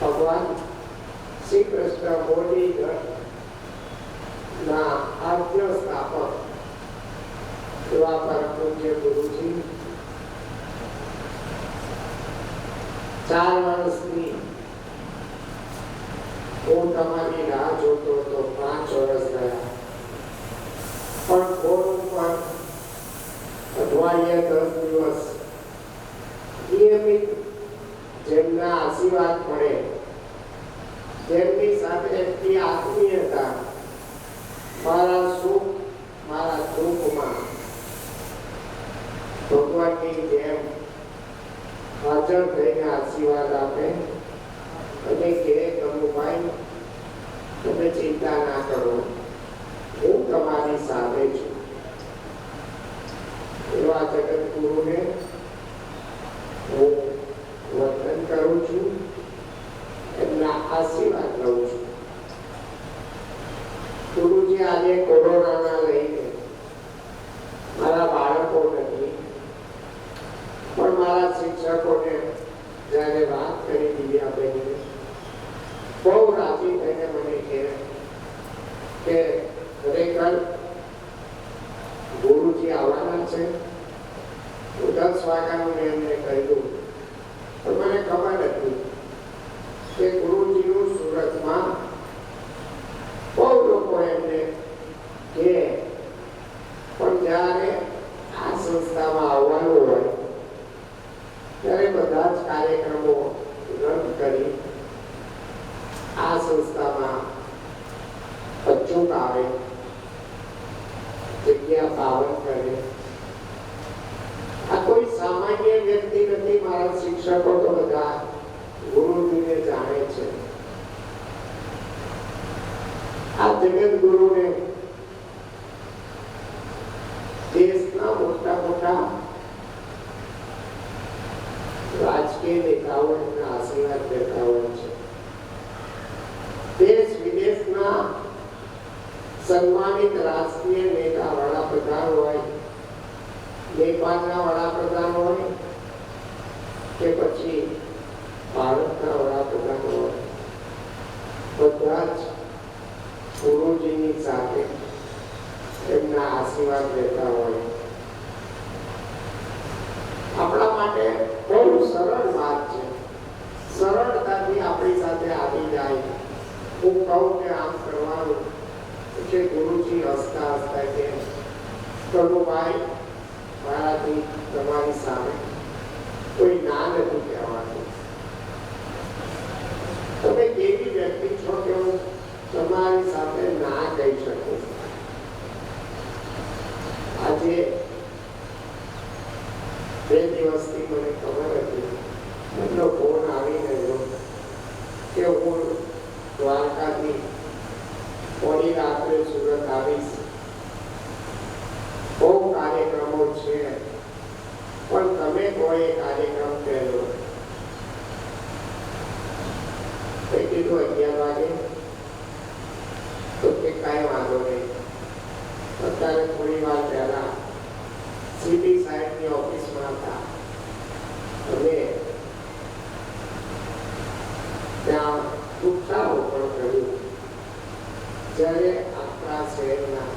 ભગવાન શ્રી કૃષ્ણ મોદી ના આદ્ય સ્થાપક એવા પરમ પૂજ્ય ગુરુજી 4 વર્ષની હું તમારી રાહ જોતો તો 5 વર્ષ ગયા, પણ ફોન ઉપર અઠવાડિયે 10 દિવસ નિયમિત જેમના આશીર્વાદ મળે, જેમની સાથે એટલી આત્મીયતા, મારા સુખ મારા દુઃખમાં ભગવાનની જેમ હાજર થઈને આશીર્વાદ આપે અને કહે ગમુભાઈ તમે ચિંતા ના કરો, હું તમારી સાથે છું. એવા જગતગુરુને હું વંદન કરું છું, એમના આશીર્વાદ લઉં છું. ગુરુજી આજે કોરોનાના લઈને મારા બાળકો નથી પણ મારા શિક્ષકોને જ્યારે વાત કરી દિવ્યાબેનને બહુ રાજી થઈને મને કહે કે ખરેખર ગુરુજી આવવાના છે. 10 વાગ્યાનું મેં એમને કહ્યું, પણ મને ખબર હતી કે ગુરુજીનું સુરતમાં બહુ લોકો એમને કહે, પણ જ્યારે આ સંસ્થામાં આવવાનું હોય ત્યારે બધા જ કાર્યક્રમો રદ કરી આ સંસ્થામાં અચૂક આવે, જગ્યા પાવન કરે. આ કોઈ સામાન્ય વ્યક્તિ નથી. મારા શિક્ષકો તો બધા ગુરુજીને જાણે છે. આ જગત ગુરુને દેશના મોટા મોટા રાજકીય નેતાઓ એમના આશીર્વાદ દેતા હોય છે. દેશ વિદેશના સન્માનિત રાષ્ટ્રીય નેતા, વડાપ્રધાન હોય, નેપાળના વડાપ્રધાન હોય કે પછી ભારતના વડાપ્રધાન હોય, બધા જ ગુરુજીની સાથે એમના આશીર્વાદ લેતા હોય. આપણા માટે બહુ સરળ વાત છે. સરળતાથી આપણી સાથે આવી જાય. હું કહું કે આમ કરવાનું કે ગુરુજી હસતા હસતા કે કનુભાઈ મારાથી તમારી સામે કોઈ ના નથી કહેવાનું. તમે કેવી વ્યક્તિ છો કે હું તમારી સાથે ના કહી શકું. આજે 2 દિવસથી મને ખબર હતી, એમનો ફોન આવી ગયો કે હું દ્વારકાથી મોડી રાત્રે સુરત આવીશ. બહુ કાર્યક્રમો છે, પણ તમે કોઈ કાર્યક્રમ કહેલો. મેં કીધું 11 વાગે, તો કે કાંઈ વાંધો નહીં. અત્યારે થોડી વાર પહેલા સીટી સાહેબની ઓફિસમાં હતા અને ત્યાં વૃક્ષારોપણ કર્યું. જ્યારે આપણા શહેરના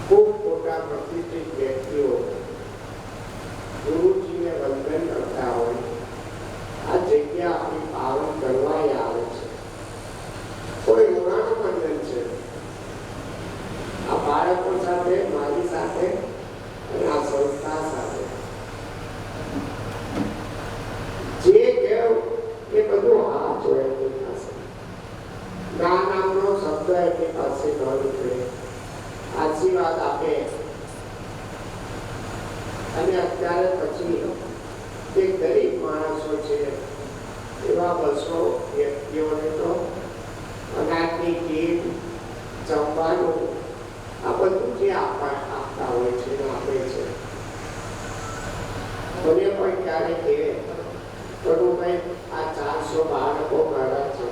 ખૂબ મોટા પ્રતિષ્ઠિત વ્યક્તિઓ ગુરુજીને વંદન કરતા હોય, આ જગ્યા આપણી પાવન કરવા આવે છે. કોઈ ઋણાનું વંદન છે. આ બાળકો આશીર્વાદ આપે અને અત્યારે પછી જે ગરીબ માણસો છે એવા 200 વ્યક્તિઓને તો અનાજની કીટ, જમવાનું આ બધું જે આપતા હોય છે આપે છે. મને પણ ક્યારેક કહે ભાઈ આ 400 બાળકો મારા છે,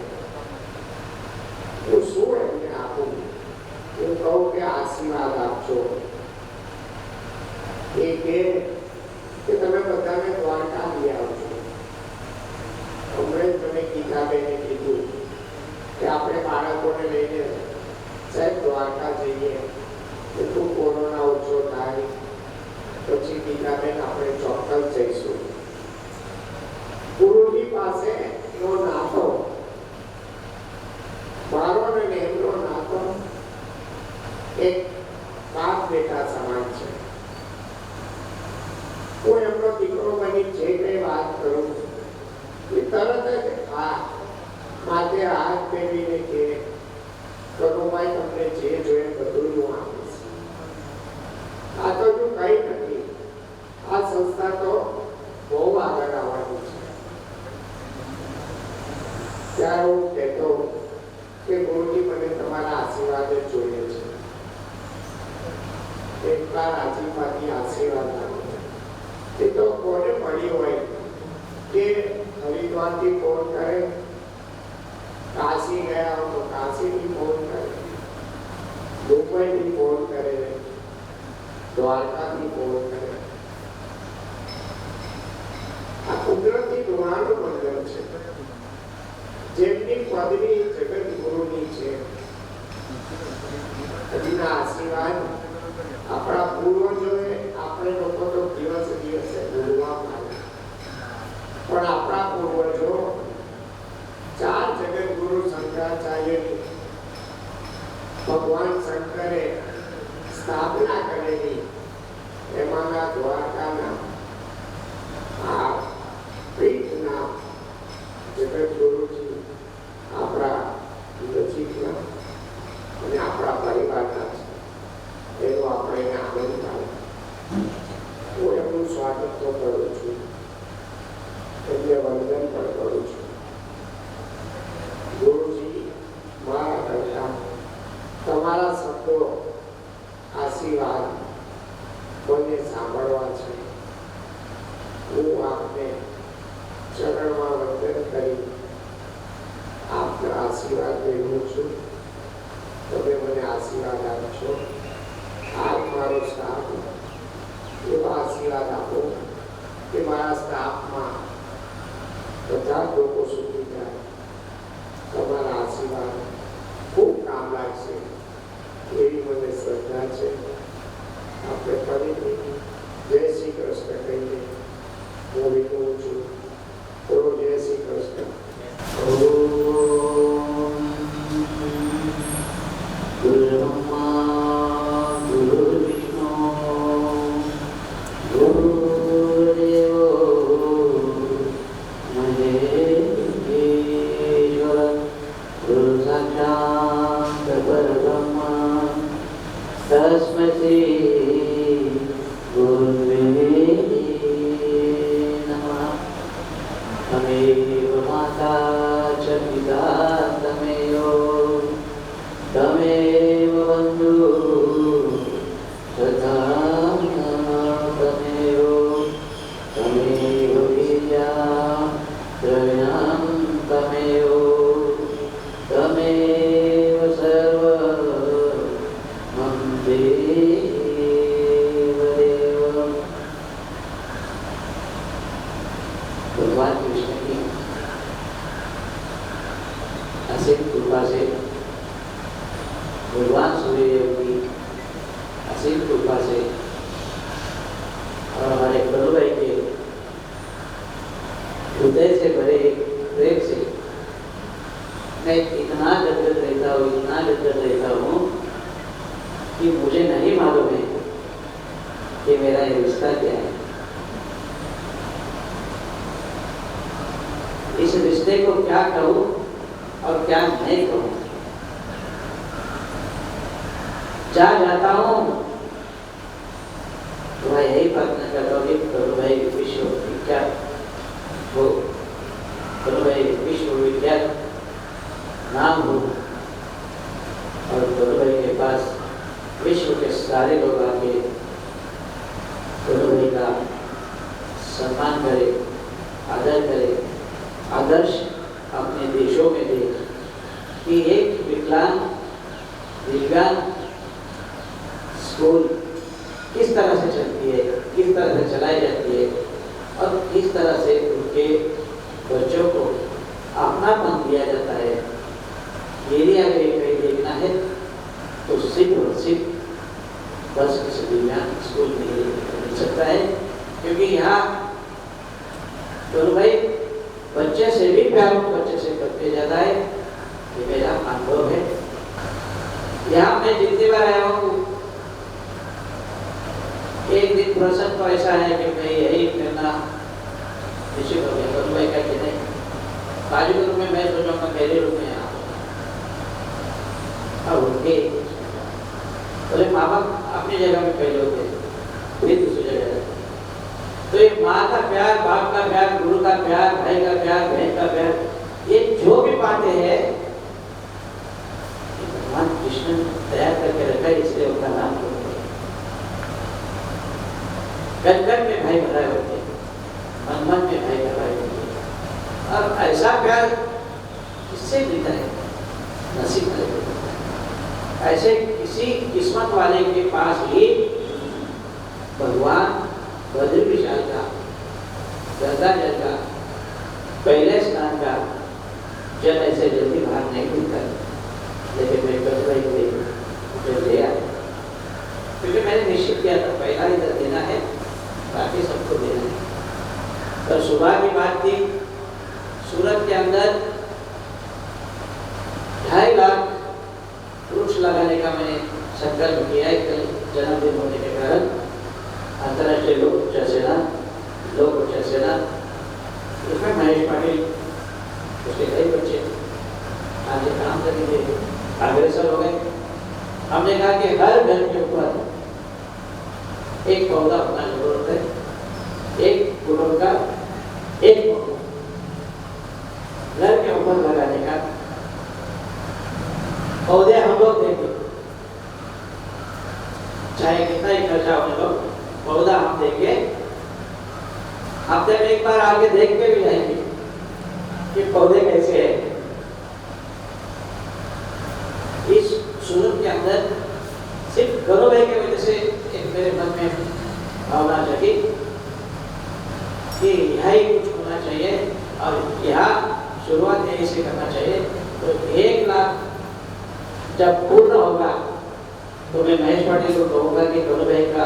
હું શું એમને આપું? હું કહું કે આશીર્વાદ આપજો. એ કે તમે બધાને દ્વારકા લઈ આવજો. હમણાં તમે ગીતાબેને કીધું કે આપણે બાળકોને લઈને સાહેબ દ્વારકા જઈએ, એટલું કોરોના ઓછો થાય પછી ગીતાબેન આપણે ચોક્કસ જઈશું. ગુરુજી પાસે નો નાતો, મારો ને એમનો નાતો એક બાપ બેટા સમાન છે. હું એમનો દીકરો બની જે કઈ વાત કરું એ તરત જ માથે હાથ ફેરવીને કે કનુભાઈ તમને જે જોઈએ બધું હું આપીશ. આ તો જો કઈ નથી, આ સંસ્થા તો બહુ આગળ આવવાની છે. ત્યારે હું કહેતો કે ગુરુજી મને તમારા આશીર્વાદ જ જોઈએ છે. એટલા રાજીપાથી આશીર્વાદ આપો. એ તો કોને મળી હોય કે હરિદ્વારથી ફોન કરે, કાશી ગયા હો તો કાશીથી ફોન કરે, મુંબઈથી ફોન કરે, દ્વારકાથી ફોન કરે. આ કુદરતી દુઆનું મંદિર છે. જેમની પદવી જગતગુરુની છે, હજીના આશીર્વાદ આપણા પૂર્વજોએ આપણે લોકો તો દિવસે દિવસે ભૂલવા માંડ્યા, પણ આપણા પૂર્વજો 4 જગતગુરુ શંકરાચાર્યની ભગવાન શંકરે સ્થાપના કરેલી એમાંના દ્વારકાના આ પીઠના જગતગુરુજી આપણા નજીકના અને આપણા પરિવારના છે. એનો આપણે આનંદ થાય. હું એમનું સ્વાગત તો કરું છું, એમને વંદન પણ કરું છું. ગુરુજી મારા કરતા તમારા શબ્દો આશીર્વાદ મને સાંભળવા છે. હું આપને ચરણમાં વંદન કરી આપના આશીર્વાદ મેળવું છું. તમે મને આશીર્વાદ આપશો. આપ મારો સ્ટાફ એવા આશીર્વાદ આપો કે મારા સ્ટાફમાં બધા લોકો સુધી જાય. તમારા આશીર્વાદ ખૂબ કામ લાગશે એવી મને શ્રદ્ધા છે. આપણે ફરીથી જય શ્રી કૃષ્ણ કહીએ હું વિનવું છું. બોલો જય શ્રી કૃષ્ણ. इस रिश्ते को क्या कहूं और क्या नहीं कहूं। जहाँ जाता हूँ तो मैं यही प्रार्थना करता हूँ कि करो भाई विश्व विख्यात हो, करो भाई विश्व विख्यात नाम हो, और करो भाई के पास विश्व के सारे लोग आके करो भाई का सम्मान करे, आदर करे, आदर्श अपने देशों में दे कि एक विकलांग दिव्यांग स्कूल किस तरह से चलती है, किस तरह से चलाई जाती है, और किस तरह से उनके बच्चों को अपनापन दिया जाता है। यदि अगर ये कहीं देखना है तो सिर्फ और सिर्फ बस किसी दिव्यांग स्कूल में ही मिल सकता है, क्योंकि यहाँ दोनों भाई बच्चे से भी प्यार बच्चे से करते जाता है। ये मेरा अनुभव है। यहाँ मैं जितनी बार आया हूँ, एक दिन प्रसंग तो ऐसा है कि मैं यही करना निश्चित हो गया। दोनों भाई का कि नहीं, बाजू के रूम में मैं सोचूंगा मेरे रूम में यहाँ अब उनके बोले माँ बाप अपनी जगह में पहले होते फिर दूसरी जगह। तो ये माँ का प्यार, बाप का प्यार, गुरु का प्यार, भाई का प्यार, बहन का प्यार, ये जो भी पाते हैं भगवान कृष्ण ने तैयार करके रखा है, इसलिए उनका नाम कन कन में भाई भराए होते हैं, मन मन में भाई भराए होते हैं। और ऐसा प्यार किससे मिलता है? नसीब वाले। ऐसे किसी किस्मत वाले के पास ही भगवान बद्री विशाल का, गंगा जल का, पहले स्नान का जल ऐसे जल्दी बाहर नहीं मिलता। लेकिन मैं कल भाई को जल दिया, क्योंकि मैंने निश्चित किया था पहला ही जल देना है, बाकी सबको देना है। तो सुबह की बात थी, सूरत के अंदर 2.5 लाख वृक्ष लगाने का मैंने संकल्प किया है। कल जन्मदिन होने के कारण अंतर्राष्ट्रीय लोक ऊर्जा सेना, उसमें महेश पाटिल, उसके कई बच्चे आज काम करने के अग्रसर हो गए। हमने कहा कि हर घर के ऊपर एक पौधा होना जरूरत है, एक गुड़ों का एक पौधा घर के ऊपर लगाने का। पौधे हम लोग देंगे, चाहे कितना ही खर्चा होने लो, पौधा हम देंगे। हफ्ते में एक बार आके देख के भी जाएंगे कि पौधे कैसे हैं। इस सूरत के अंदर सिर्फ गौरव भाई की वजह से एक मेरे मन में भावना जगी कि यहाँ ही कुछ होना चाहिए, और यहाँ शुरुआत यहीं से करना चाहिए। तो 1 लाख जब पूर्ण होगा तो मैं महेश पाटिल को कहूँगा कि गौरव भाई का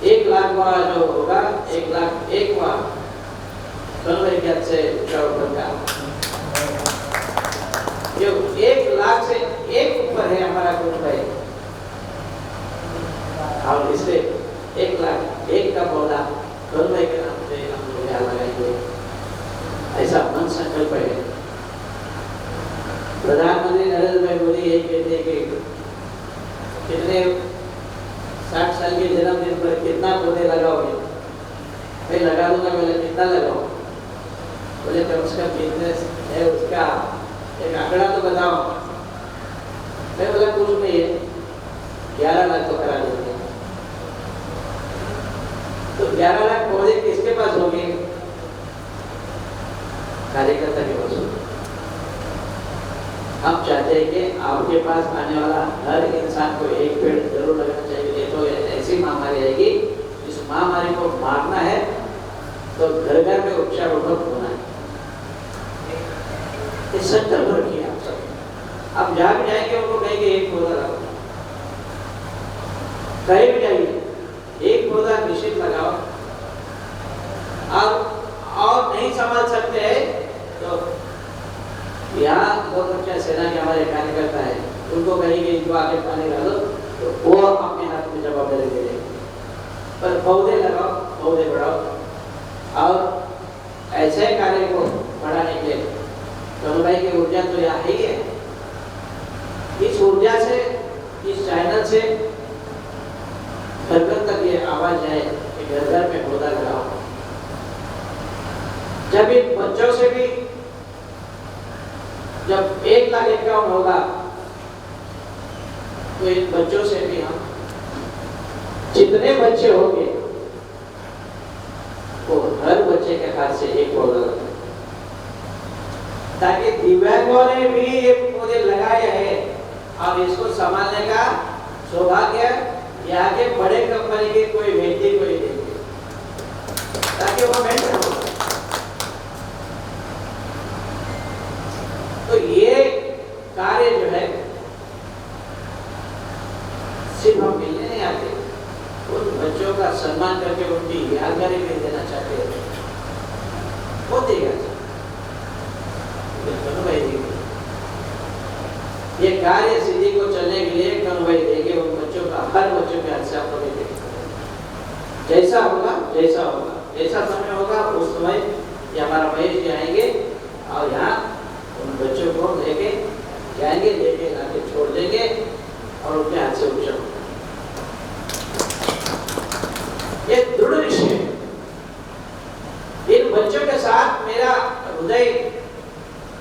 1 लाख वाला जो होगा, 1 लाख 1 वाला गौरव भाई के हाथ से का, जो 1 लाख से 1 ऊपर है हमारा गौरव भाई, और इससे 1 लाख 1 का पौधा गौरव भाई के नाम से हम लोग यहाँ लगाएंगे, ऐसा मन संकल्प है। प्रधानमंत्री नरेंद्र भाई मोदी यही कहते हैं कि कितने 60 साल के जन्मदिन पर कितना पौधे लगाओगे? मैं लगा दूंगा। बोले कितना लगाओ? बोले कम से कम बिजनेस है उसका एक आंकड़ा तो बताओ। मैं बोला कुछ नहीं है, 11 लाख तो करा देंगे। तो 11 लाख पौधे किसके पास होंगे? कार्यकर्ता के पास होंगे। हम चाहते हैं कि आपके पास आने वाला हर इंसान को एक पेड़ जरूर लगाना चाहिए। नहीं तो ऐसी महामारी आएगी, इस महामारी को मारना है तो घर घर में वृक्षारोपण होना है। ये संकल्प रखिए आप सब। आप जहाँ भी जाएंगे उनको कहेंगे एक पौधा लगाओ, कहीं भी जाइए एक पौधा निश्चित लगाओ। और नहीं संभाल सकते हैं तो यहाँ गौरक्षा सेना के हमारे कार्यकर्ता है, उनको कहेंगे इनको आगे पानी डालो, तो वो अपने हाथ में जवाबदारी दे देंगे। पर पौधे लगाओ, पौधे बढ़ाओ। और ऐसे कार्य को बढ़ाने के लिए दोनों की ऊर्जा तो यहाँ ही है। इस ऊर्जा से, इस चैनल से घर घर में पौधा लगाओ। जब इन बच्चों से भी जब 1,51,000 होगा तो इन बच्चों से भी हम जितने बच्चे होंगे वो हर बच्चे के हाथ से एक पौधा लगाए, ताकि दिव्यांगों ने भी ये पौधे लगाए हैं और इसको संभालने का सौभाग्य ये आगे बड़े कंपनी के कोई व्यक्ति को ही देंगे, ताकि वो मेंटेन हो। तो ये कार्य जो है सिर्फ हम मिलने नहीं आते, उन बच्चों का सम्मान करके उनकी यादगारी भी देना चाहते हैं, वो देगा। ये कार्य सिद्धि को चलने के लिए कन्वय देंगे उन बच्चों का, हर बच्चों के हाथ से आपको नहीं देंगे। जैसा होगा जैसा समय होगा उस समय ये हमारा महेश जी आएंगे और यहाँ उन बच्चों को लेके जाएंगे, लेके लाके छोड़ देंगे और उनके हाथ से उपचार होगा। ये दृढ़ निश्चय, इन बच्चों के साथ मेरा हृदय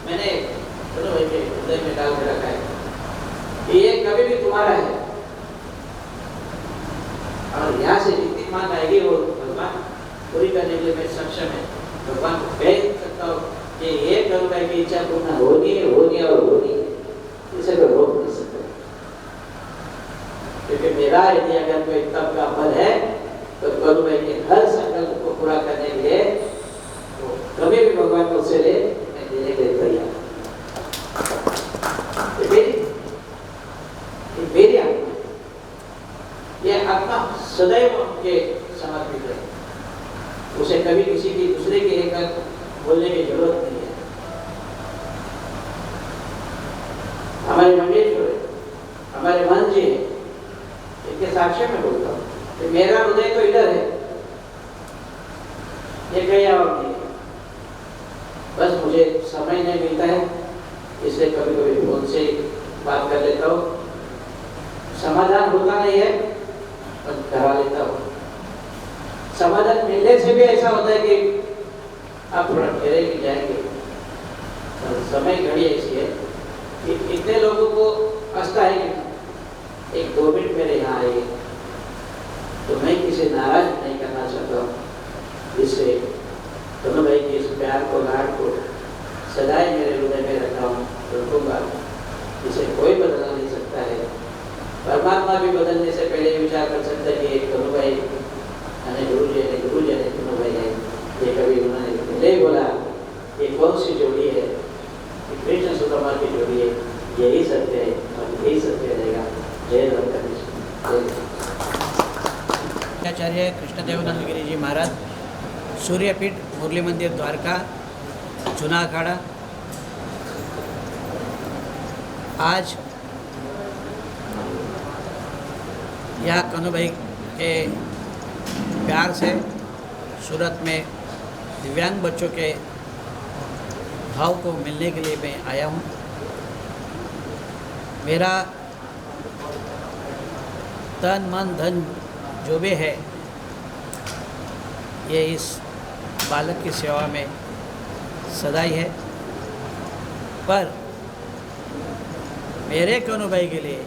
मैंने हृदय में डाल के रखा है कि ये कभी भी तुम्हारा है और यहाँ से जितनी मांग आएगी वो भगवान पूरी करने के लिए मैं सक्षम है। भगवान को कह सकता हूँ कि ये करूँगा की इच्छा पूर्ण होनी है और होनी है, इसे कोई रोक नहीं सकता, क्योंकि मेरा यदि अगर कोई तब का फल है तो करूँ भाई के हर संकल्प को पूरा करने के लिए तो कभी भी भगवान को उससे ले मैं देने के लिए तैयार। मेरी आत्मा, ये आत्मा सदैव उनके समर्पित है, उसे कभी किसी की दूसरे की एक बोलने की जरूरत नहीं है। हमारे मंगेश्वर है, हमारे मन जी है, इनके साक्ष्य में बोलता हूँ कि मेरा हृदय तो इधर है, ये कहीं और नहीं है। बस मुझे समय नहीं मिलता है, इसलिए कभी कभी फोन से बात कर लेता हूँ, समाधान होता नहीं है और करा लेता हूँ। समाधान मिलने से भी ऐसा होता है कि आप थोड़ा ठहरे भी जाएंगे, और समय घड़ी ऐसी है कि इतने लोगों को आस्था है कि एक 2 मिनट मेरे यहाँ आएंगे, तो मैं किसी नाराज नहीं करना चाहता हूँ। इससे दोनों भाई की इस प्यार को, लाड को सदाई मेरे हृदय में रखा हूँ, रखूंगा। इसे कोई बदलना नहीं सकता है। परमात्मा भी बदलने से पहले विचार कर सकता है कि एक दोनों भाई गुरु जी ने दोनों भाई है, ये कभी उन्होंने पहले ही बोला ये कौन सी जोड़ी है, कृष्ण सुदामा की जोड़ी है, यही सत्य है और यही सत्य रहेगा। जय द्वारकाधीश। आचार्य कृष्णदेवानंद गिरी जी महाराज, सूर्यपीठ, मुरली मंदिर, द्वारका, जूना अखाड़ा। आज यहाँ कन्हू भाई के प्यार से सूरत में दिव्यांग बच्चों के भाव को मिलने के लिए मैं आया हूँ। मेरा तन मन धन जो भी है ये इस बालक की सेवा में सदा ही है, पर मेरे कन्हू भाई के लिए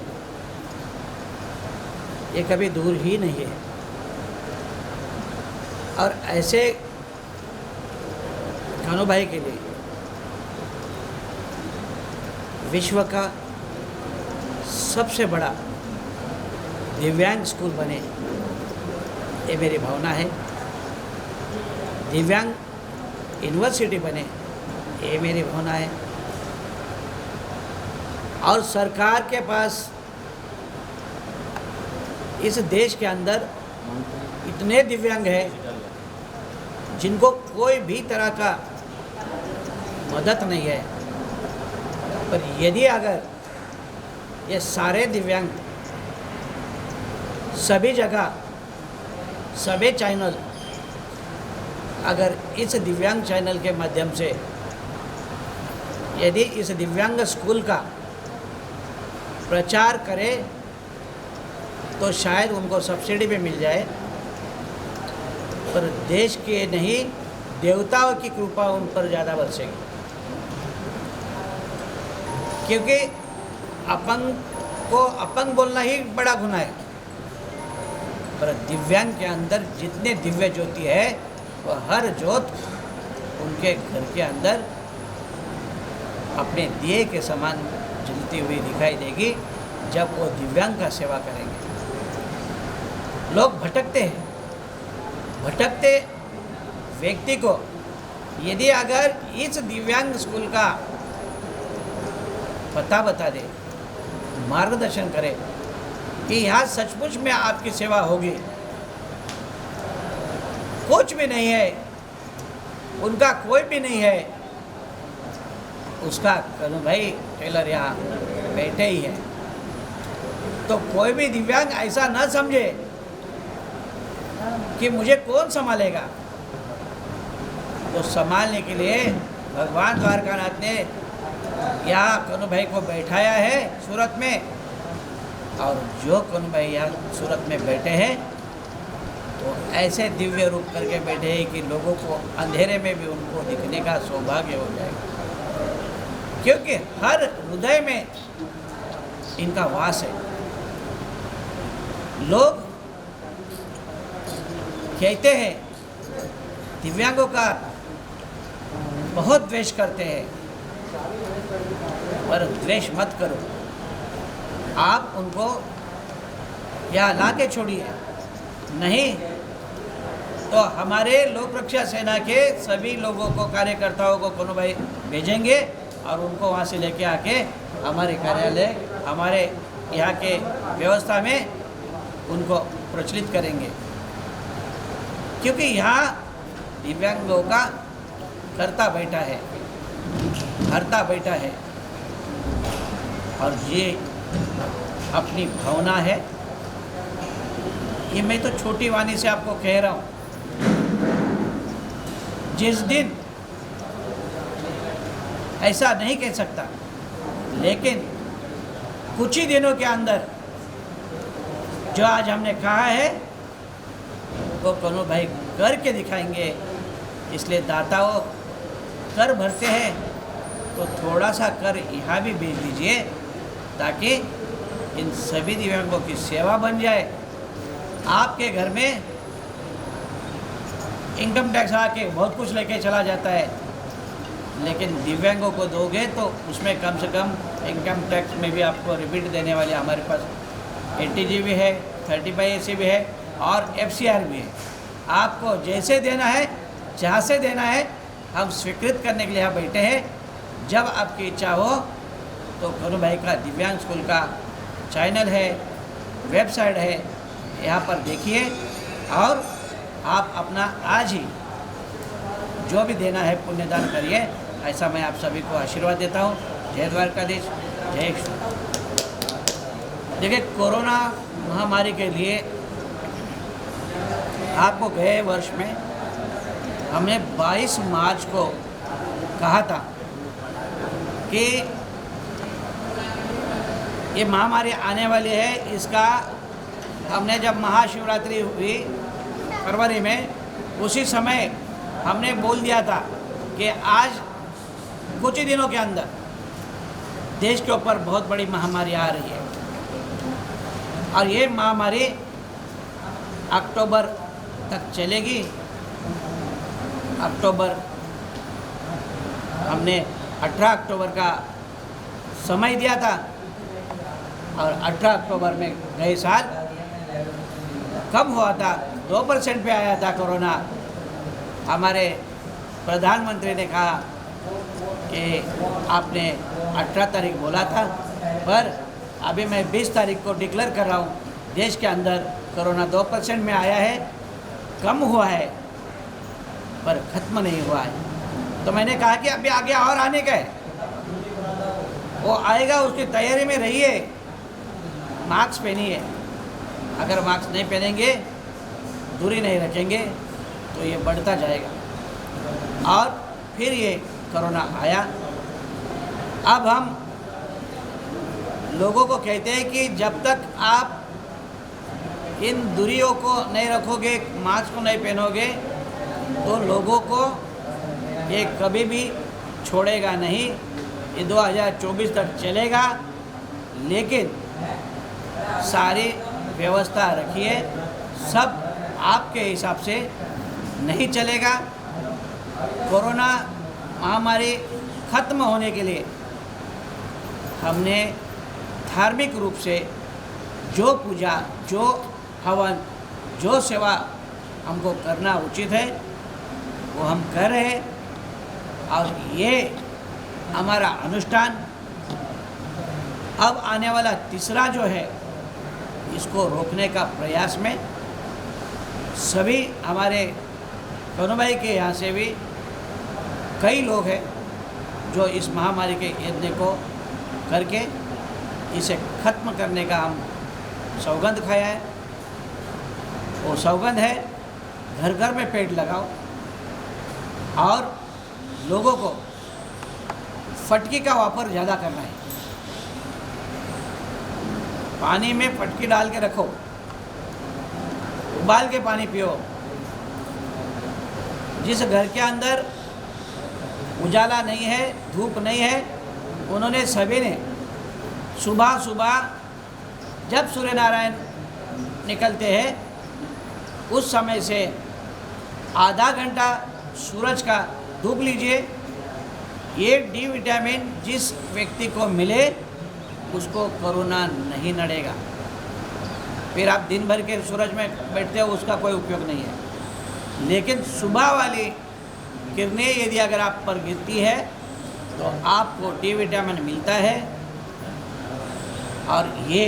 ये कभी दूर ही नहीं है। और ऐसे कन्हू भाई के लिए विश्व का सबसे बड़ा दिव्यांग स्कूल बने, ये मेरी भावना है। दिव्यांग यूनिवर्सिटी बने, ये मेरी भावना है। और सरकार के पास इस देश के अंदर इतने दिव्यांग हैं जिनको कोई भी तरह का मदद नहीं है, पर यदि अगर ये सारे दिव्यांग सभी जगह, सभी चैनल, अगर इस दिव्यांग चैनल के माध्यम से यदि इस दिव्यांग स्कूल का प्रचार करें तो शायद उनको सब्सिडी भी मिल जाए पर देश के नहीं देवताओं की कृपा उन पर ज़्यादा बरसेगी, क्योंकि अपंग को अपंग बोलना ही बड़ा गुनाह है। पर दिव्यांग के अंदर जितने दिव्य ज्योति है वो हर ज्योत उनके घर के अंदर अपने दिए के समान जलती हुई दिखाई देगी जब वो दिव्यांग का सेवा करेंगे। लोग भटकते हैं, भटकते व्यक्ति को यदि अगर इस दिव्यांग स्कूल का पता बता दे, मार्गदर्शन करे कि यहाँ सचमुच में आपकी सेवा होगी, कुछ भी नहीं है, उनका कोई भी नहीं है, उसका करूँ भाई टेलर यहाँ बैठे ही है, तो कोई भी दिव्यांग ऐसा न समझे कि मुझे कौन संभालेगा। तो संभालने के लिए भगवान द्वारकानाथ ने यहाँ कनु भाई को बैठाया है सूरत में, और जो कनु भाई यहाँ सूरत में बैठे हैं तो ऐसे दिव्य रूप करके बैठे हैं कि लोगों को अंधेरे में भी उनको दिखने का सौभाग्य हो जाएगा, क्योंकि हर हृदय में इनका वास है। लोग कहते हैं दिव्यांगों का बहुत द्वेष करते हैं, पर द्वेष मत करो, आप उनको यहाँ ला के छोड़िए, नहीं तो हमारे लोक रक्षा सेना के सभी लोगों को, कार्यकर्ताओं को कनु भाई भेजेंगे और उनको वहाँ से लेके आके हमारे कार्यालय, हमारे यहाँ के व्यवस्था में उनको प्रचलित करेंगे, क्योंकि यहाँ दिव्यांगों का करता बैठा है, हरता बैठा है, और ये अपनी भावना है। ये मैं तो छोटी वाणी से आपको कह रहा हूँ, जिस दिन ऐसा नहीं कह सकता, लेकिन कुछ ही दिनों के अंदर जो आज हमने कहा है वो कनु भाई करके दिखाएंगे। इसलिए दाताओं कर भरते हैं तो थोड़ा सा कर यहाँ भी भेज दीजिए, ताकि इन सभी दिव्यांगों की सेवा बन जाए। आपके घर में इनकम टैक्स आके बहुत कुछ लेके चला जाता है, लेकिन दिव्यांगों को दोगे तो उसमें कम से कम इनकम टैक्स में भी आपको रिबीट देने वाले हमारे पास ATG भी है, 35AC भी है और FCR भी है। आपको जैसे देना है, जहाँ से देना है, हम स्वीकृत करने के लिए यहाँ बैठे हैं। जब आपकी इच्छा हो तो कनु भाई का दिव्यांग स्कूल का चैनल है, वेबसाइट है, यहाँ पर देखिए और आप अपना आज ही जो भी देना है पुण्यदान करिए। ऐसा मैं आप सभी को आशीर्वाद देता हूँ। जय द्वारकाधीश, जय श्री। देखिए, कोरोना महामारी के लिए आपको गए वर्ष में हमने 22 मार्च को कहा था कि ये महामारी आने वाली है। इसका हमने जब महाशिवरात्रि हुई फरवरी में, उसी समय हमने बोल दिया था कि आज कुछ ही दिनों के अंदर देश के ऊपर बहुत बड़ी महामारी आ रही है, और ये महामारी अक्टूबर तक चलेगी। अक्टूबर हमने 18 अक्टूबर का समय दिया था, और 18 अक्टूबर में गए साल कम हुआ था, 2% पे आया था कोरोना। हमारे प्रधानमंत्री ने कहा कि आपने 18 तारीख बोला था, पर अभी मैं 20 तारीख को डिक्लेयर कर रहा हूँ, देश के अंदर कोरोना 2% में आया है, कम हुआ है पर ख़त्म नहीं हुआ है। तो मैंने कहा कि अभी आगे और आने का है, वो आएगा, उसकी तैयारी में रहिए। मास्क पहनिए, अगर मास्क नहीं पहनेंगे, दूरी नहीं रखेंगे तो ये बढ़ता जाएगा। और फिर ये कोरोना आया। अब हम लोगों को कहते हैं कि जब तक आप इन दूरियों को नहीं रखोगे, मास्क को नहीं पहनोगे, तो लोगों को ये कभी भी छोड़ेगा नहीं। ये 2024 तक चलेगा, लेकिन सारी व्यवस्था रखिए। सब आपके हिसाब से नहीं चलेगा। कोरोना महामारी खत्म होने के लिए हमने धार्मिक रूप से जो पूजा, जो हवन, जो सेवा हमको करना उचित है वो हम कर रहे हैं। और ये हमारा अनुष्ठान अब आने वाला तीसरा जो है, इसको रोकने का प्रयास में सभी हमारे कनु भाई के यहाँ से भी कई लोग हैं जो इस महामारी के यज्ञ को करके इसे खत्म करने का हम सौगंध खाया है। वो सौगंध है, घर घर में पेड़ लगाओ और लोगों को फटकी का वापर ज़्यादा करना है। पानी में फटकी डाल के रखो, उबाल के पानी पियो। जिस घर के अंदर उजाला नहीं है, धूप नहीं है, उन्होंने सभी ने सुबह सुबह जब सूर्य नारायण निकलते हैं उस समय से आधा घंटा सूरज का धूप लीजिए। ये डी विटामिन जिस व्यक्ति को मिले उसको कोरोना नहीं नड़ेगा। फिर आप दिन भर के सूरज में बैठते हो, उसका कोई उपयोग नहीं है। लेकिन सुबह वाली किरणें यदि अगर आप पर गिरती है तो आपको डी विटामिन मिलता है और ये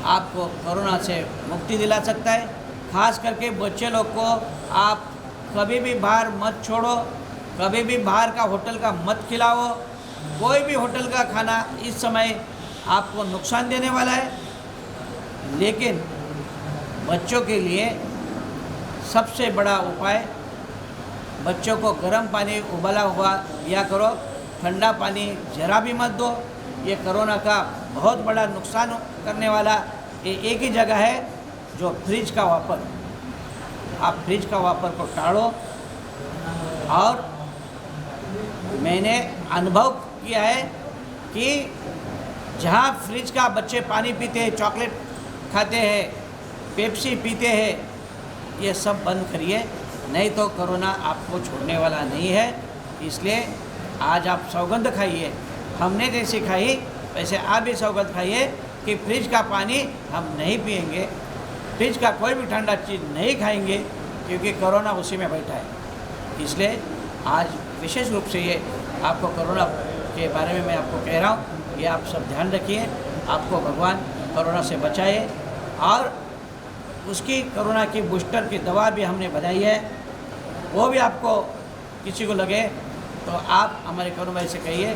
आपको कोरोना से मुक्ति दिला सकता है। खास करके बच्चे लोग को आप कभी भी बाहर मत छोड़ो, कभी भी बाहर का होटल का मत खिलाओ। कोई भी होटल का खाना इस समय आपको नुकसान देने वाला है। लेकिन बच्चों के लिए सबसे बड़ा उपाय, बच्चों को गर्म पानी उबला हुआ दिया करो, ठंडा पानी जरा भी मत दो। ये कोरोना का बहुत बड़ा नुकसान करने वाला ये एक ही जगह है जो फ्रिज का वापर। आप फ्रिज का वापर को टालो। और मैंने अनुभव किया है कि जहाँ फ्रिज का बच्चे पानी पीते हैं, चॉकलेट खाते हैं, पेप्सी पीते हैं, ये सब बंद करिए, नहीं तो कोरोना आपको छोड़ने वाला नहीं है। इसलिए आज आप सौगंध खाइए, हमने जैसे खाई वैसे आप भी सौगंध खाइए कि फ्रिज का पानी हम नहीं पिएंगे, फ्रिज का कोई भी ठंडा चीज़ नहीं खाएंगे, क्योंकि कोरोना उसी में बैठा है। इसलिए आज विशेष रूप से ये आपको कोरोना के बारे में मैं आपको कह रहा हूँ, ये आप सब ध्यान रखिए। आपको भगवान कोरोना से बचाए। और उसकी कोरोना की बूस्टर की दवा भी हमने बनाई है, वो भी आपको किसी को लगे तो आप हमारे कनु भाई से कहिए,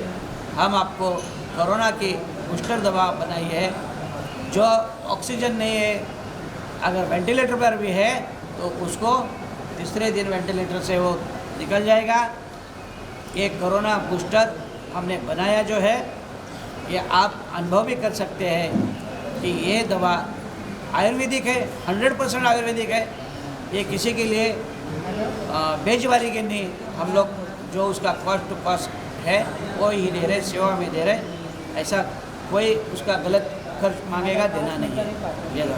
हम आपको कोरोना की बूस्टर दवा बनाई है। जो ऑक्सीजन नहीं है, अगर वेंटिलेटर पर भी है तो उसको तीसरे दिन वेंटिलेटर से वो निकल जाएगा। ये कोरोना बूस्टर हमने बनाया जो है, ये आप अनुभव भी कर सकते हैं कि ये दवा आयुर्वेदिक है, 100% आयुर्वेदिक है। ये किसी के लिए बेचवारी के नहीं, हम लोग जो उसका कॉस्ट टू कॉस्ट है वो ही दे रहे, सेवा में दे रहे। ऐसा कोई उसका गलत खर्च मांगेगा, देना नहीं है। ये